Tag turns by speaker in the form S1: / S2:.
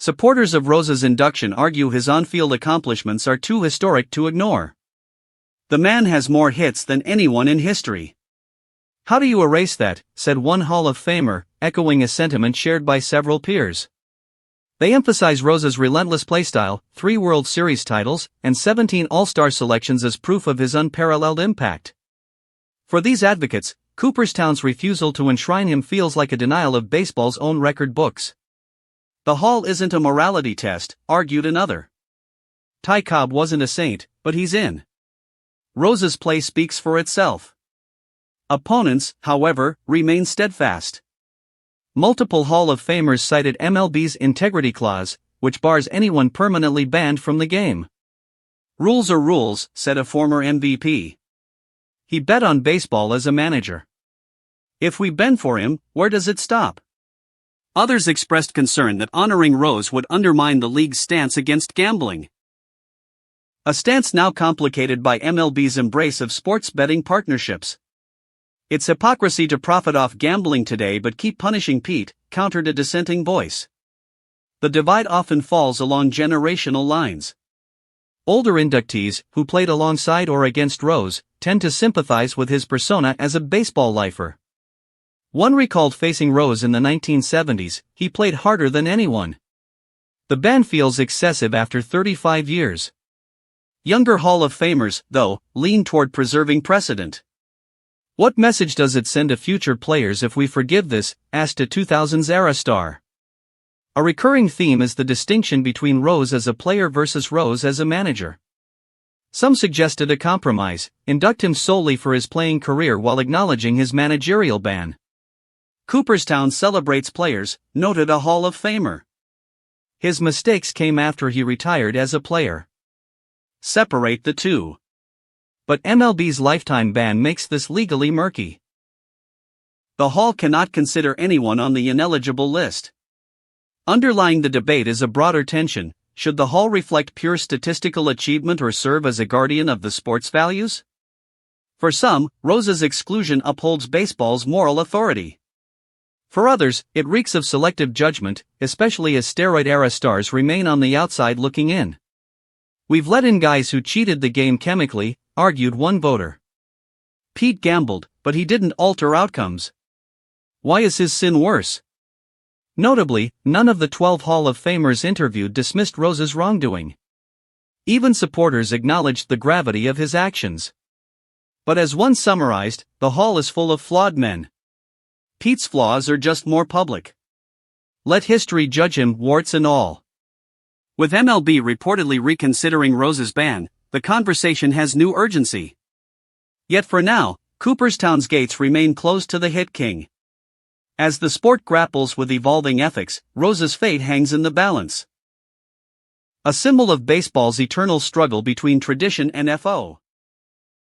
S1: Supporters of Rose's induction argue his on-field accomplishments are too historic to ignore. The man has more hits than anyone in history. How do you erase that, said one Hall of Famer, echoing a sentiment shared by several peers. They emphasize Rose's relentless playstyle, 3 World Series titles, and 17 All-Star selections as proof of his unparalleled impact. For these advocates, Cooperstown's refusal to enshrine him feels like a denial of baseball's own record books. The Hall isn't a morality test, argued another. Ty Cobb wasn't a saint, but he's in. Rose's play speaks for itself. Opponents, however, remain steadfast. Multiple Hall of Famers cited MLB's integrity clause, which bars anyone permanently banned from the game. Rules are rules, said a former MVP. He bet on baseball as a manager. If we bend for him, where does it stop? Others expressed concern that honoring Rose would undermine the league's stance against gambling. A stance now complicated by MLB's embrace of sports betting partnerships. It's hypocrisy to profit off gambling today but keep punishing Pete, countered a dissenting voice. The divide often falls along generational lines. Older inductees, who played alongside or against Rose, tend to sympathize with his persona as a baseball lifer. One recalled facing Rose in the 1970s, he played harder than anyone. The ban feels excessive after 35 years. Younger Hall of Famers, though, lean toward preserving precedent. What message does it send to future players if we forgive this, asked a 2000s-era star. A recurring theme is the distinction between Rose as a player versus Rose as a manager. Some suggested a compromise, induct him solely for his playing career while acknowledging his managerial ban. Cooperstown celebrates players, noted a Hall of Famer. His mistakes came after he retired as a player. Separate the two. But MLB's lifetime ban makes this legally murky. The Hall cannot consider anyone on the ineligible list. Underlying the debate is a broader tension: should the Hall reflect pure statistical achievement or serve as a guardian of the sport's values? For some, Rose's exclusion upholds baseball's moral authority. For others, it reeks of selective judgment, especially as steroid-era stars remain on the outside looking in. We've let in guys who cheated the game chemically, argued one voter. Pete gambled, but he didn't alter outcomes. Why is his sin worse? Notably, none of the 12 Hall of Famers interviewed dismissed Rose's wrongdoing. Even supporters acknowledged the gravity of his actions. But as one summarized, the Hall is full of flawed men. Pete's flaws are just more public. Let history judge him, warts and all. With MLB reportedly reconsidering Rose's ban, the conversation has new urgency. Yet for now, Cooperstown's gates remain closed to the hit king. As the sport grapples with evolving ethics, Rose's fate hangs in the balance. A symbol of baseball's eternal struggle between tradition and FO.